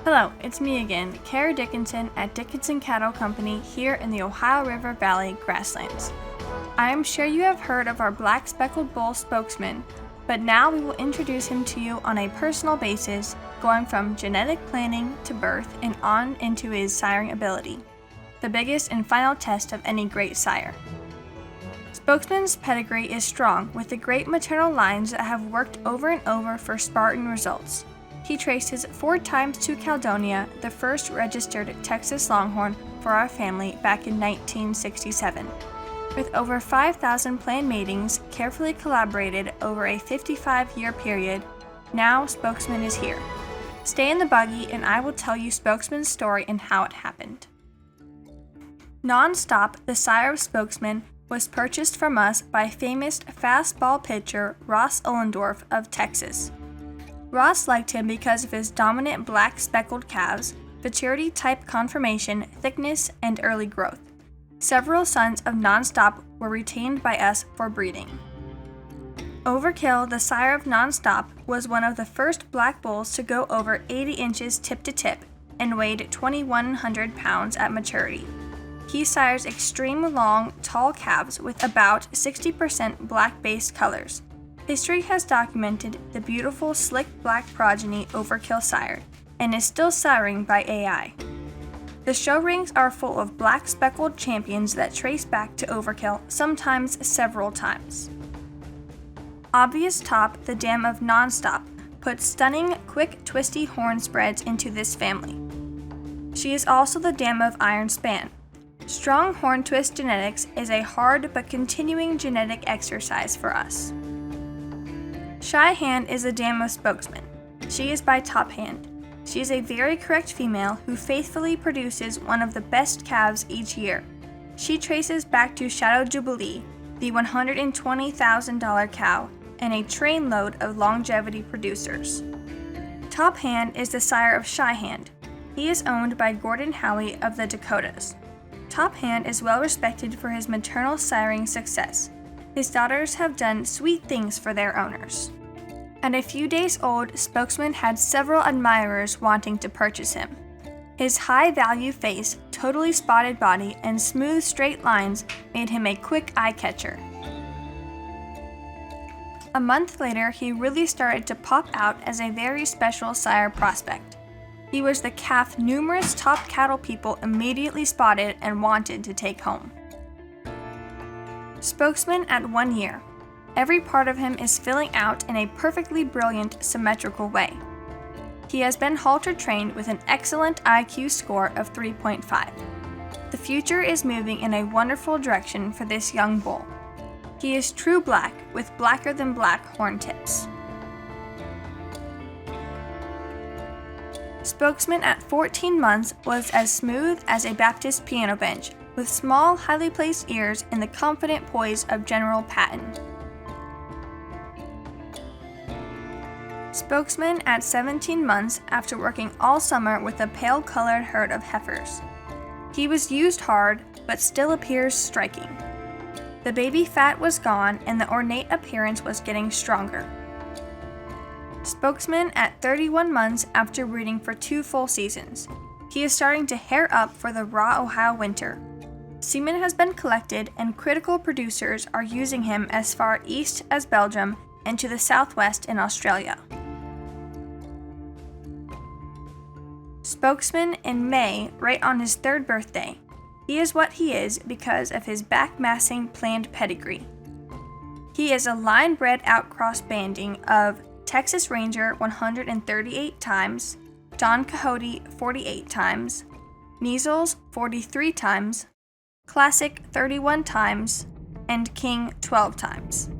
Hello, it's me again, Kara Dickinson at Dickinson Cattle Company here in the Ohio River Valley grasslands. I am sure you have heard of our black speckled bull Spokesman, but now we will introduce him to you on a personal basis, going from genetic planning to birth and on into his siring ability, the biggest and final test of any great sire. Spokesman's pedigree is strong, with the great maternal lines that have worked over and over for Spartan results. He traces 4 times to Caledonia, the first registered Texas Longhorn for our family back in 1967. With over 5,000 planned matings carefully collaborated over a 55-year period, now Spokesman is here. Stay in the buggy and I will tell you Spokesman's story and how it happened. Nonstop, the sire of Spokesman, was purchased from us by famous fastball pitcher Ross Ollendorf of Texas. Ross liked him because of his dominant black speckled calves, maturity-type conformation, thickness, and early growth. Several sons of Nonstop were retained by us for breeding. Overkill, the sire of Nonstop, was one of the first black bulls to go over 80 inches tip to tip and weighed 2,100 pounds at maturity. He sires extreme long, tall calves with about 60% black-based colors. History has documented the beautiful, slick black progeny Overkill sired, and is still siring by AI. The show rings are full of black speckled champions that trace back to Overkill, sometimes several times. Obvious Top, the dam of Nonstop, puts stunning, quick, twisty horn spreads into this family. She is also the dam of Iron Span. Strong horn twist genetics is a hard but continuing genetic exercise for us. Shy Hand is a dam of Spokesman. She is by Top Hand. She is a very correct female who faithfully produces one of the best calves each year. She traces back to Shadow Jubilee, the $120,000 cow, and a trainload of longevity producers. Top Hand is the sire of Shy Hand. He is owned by Gordon Howie of the Dakotas. Top Hand is well respected for his maternal siring success. His daughters have done sweet things for their owners. At a few days old, Spokesman had several admirers wanting to purchase him. His high-value face, totally spotted body, and smooth straight lines made him a quick eye-catcher. A month later, he really started to pop out as a very special sire prospect. He was the calf numerous top cattle people immediately spotted and wanted to take home. Spokesman at 1 year. Every part of him is filling out in a perfectly brilliant, symmetrical way. He has been halter trained with an excellent IQ score of 3.5. The future is moving in a wonderful direction for this young bull. He is true black with blacker than black horn tips. Spokesman at 14 months was as smooth as a Baptist piano bench, with small, highly placed ears and the confident poise of General Patton. Spokesman at 17 months after working all summer with a pale-colored herd of heifers. He was used hard, but still appears striking. The baby fat was gone and the ornate appearance was getting stronger. Spokesman at 31 months after breeding for 2 full seasons. He is starting to hair up for the raw Ohio winter. Semen has been collected and critical producers are using him as far east as Belgium and to the southwest in Australia. Spokesman in May, right on his 3rd birthday. He is what he is because of his back-massing planned pedigree. He is a line-bred outcross banding of Texas Ranger 138 times, Don Quixote 48 times, Measles 43 times, Classic 31 times, and King 12 times.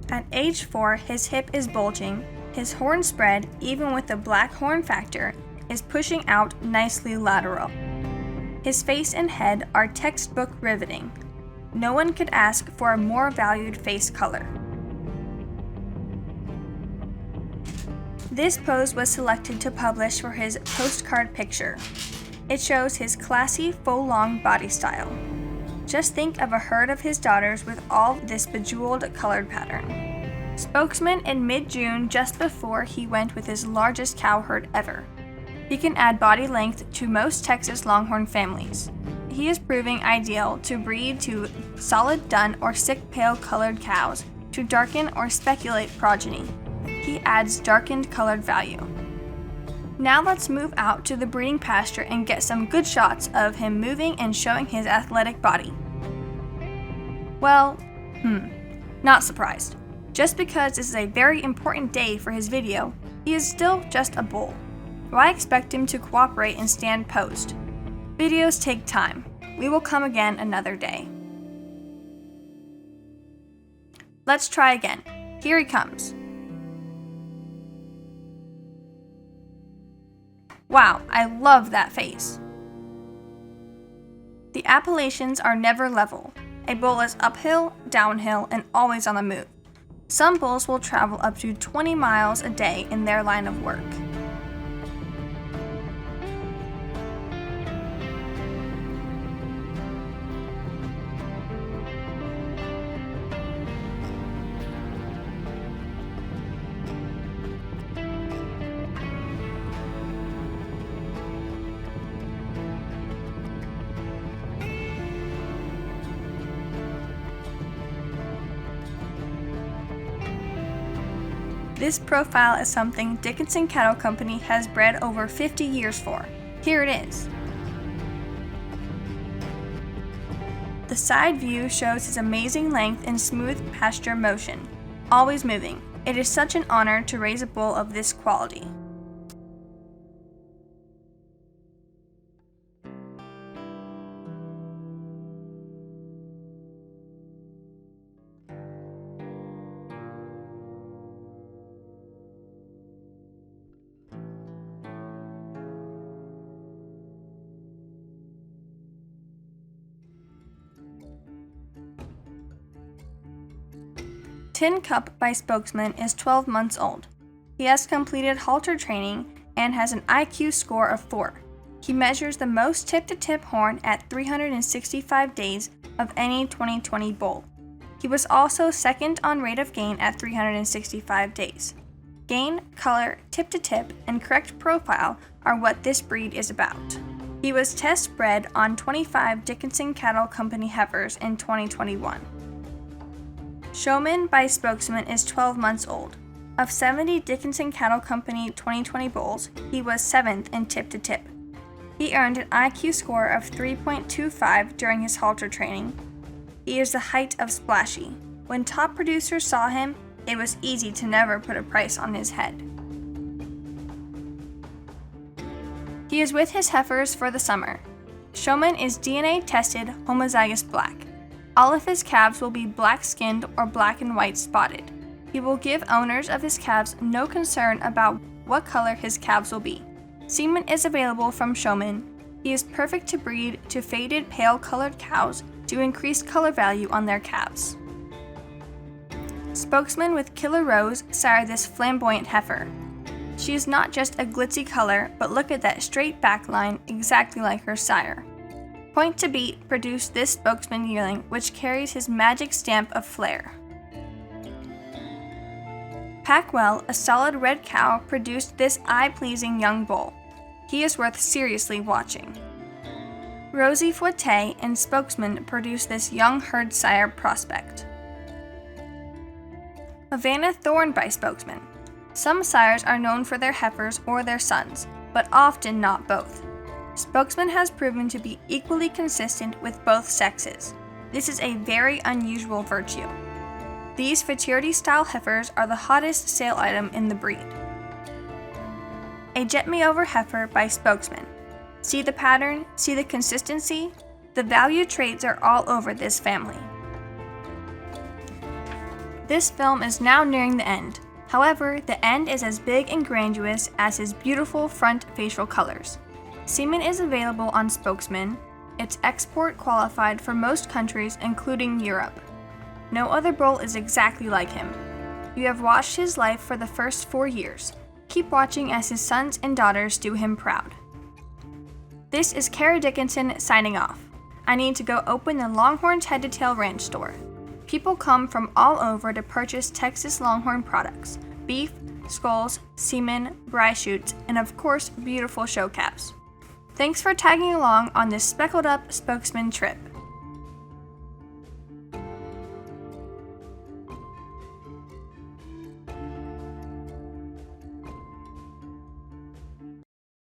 At age 4, his hip is bulging, his horn spread, even with the black horn factor, is pushing out nicely lateral. His face and head are textbook riveting. No one could ask for a more valued face color. This pose was selected to publish for his postcard picture. It shows his classy, full-long body style. Just think of a herd of his daughters with all this bejeweled colored pattern. Spokesman in mid-June, just before he went with his largest cow herd ever. He can add body length to most Texas Longhorn families. He is proving ideal to breed to solid dun or sick pale colored cows to darken or speculate progeny. He adds darkened colored value. Now let's move out to the breeding pasture and get some good shots of him moving and showing his athletic body. Well, not surprised. Just because this is a very important day for his video, he is still just a bull. Why expect him to cooperate and stand posed? Videos take time. We will come again another day. Let's try again. Here he comes. Wow, I love that face. The Appalachians are never level. A bull is uphill, downhill, and always on the move. Some bulls will travel up to 20 miles a day in their line of work. This profile is something Dickinson Cattle Company has bred over 50 years for. Here it is. The side view shows his amazing length and smooth pasture motion, always moving. It is such an honor to raise a bull of this quality. Tin Cup by Spokesman is 12 months old. He has completed halter training and has an IQ score of 4. He measures the most tip-to-tip horn at 365 days of any 2020 bull. He was also second on rate of gain at 365 days. Gain, color, tip-to-tip, and correct profile are what this breed is about. He was test bred on 25 Dickinson Cattle Company heifers in 2021. Semen by Spokesman is 12 months old. Of 70 Dickinson Cattle Company 2020 bulls, he was 7th in tip-to-tip. He earned an IQ score of 3.25 during his halter training. He is the height of Splashy. When top producers saw him, it was easy to never put a price on his head. He is with his heifers for the summer. Semen is DNA tested homozygous black. All of his calves will be black-skinned or black and white spotted. He will give owners of his calves no concern about what color his calves will be. Semen is available from Semen. He is perfect to breed to faded pale-colored cows to increase color value on their calves. Spokesman with Killer Rose sire this flamboyant heifer. She is not just a glitzy color, but look at that straight back line, exactly like her sire. Point to Beat produced this Spokesman yearling, which carries his magic stamp of flair. Packwell, a solid red cow, produced this eye-pleasing young bull. He is worth seriously watching. Rosie Fouette and Spokesman produced this young herd sire prospect. Havana Thorn by Spokesman. Some sires are known for their heifers or their sons, but often not both. Spokesman has proven to be equally consistent with both sexes. This is a very unusual virtue. These futurity-style heifers are the hottest sale item in the breed. A Jet Me Over heifer by Spokesman. See the pattern? See the consistency? The value traits are all over this family. This film is now nearing the end. However, the end is as big and grandiose as his beautiful front facial colors. Semen is available on Spokesman. It's export qualified for most countries, including Europe. No other bull is exactly like him. You have watched his life for the first 4 years. Keep watching as his sons and daughters do him proud. This is Kara Dickinson signing off. I need to go open the Longhorn's head-to-tail ranch store. People come from all over to purchase Texas Longhorn products: beef, skulls, semen, bry shoots, and of course, beautiful show caps. Thanks for tagging along on this speckled up Spokesman trip.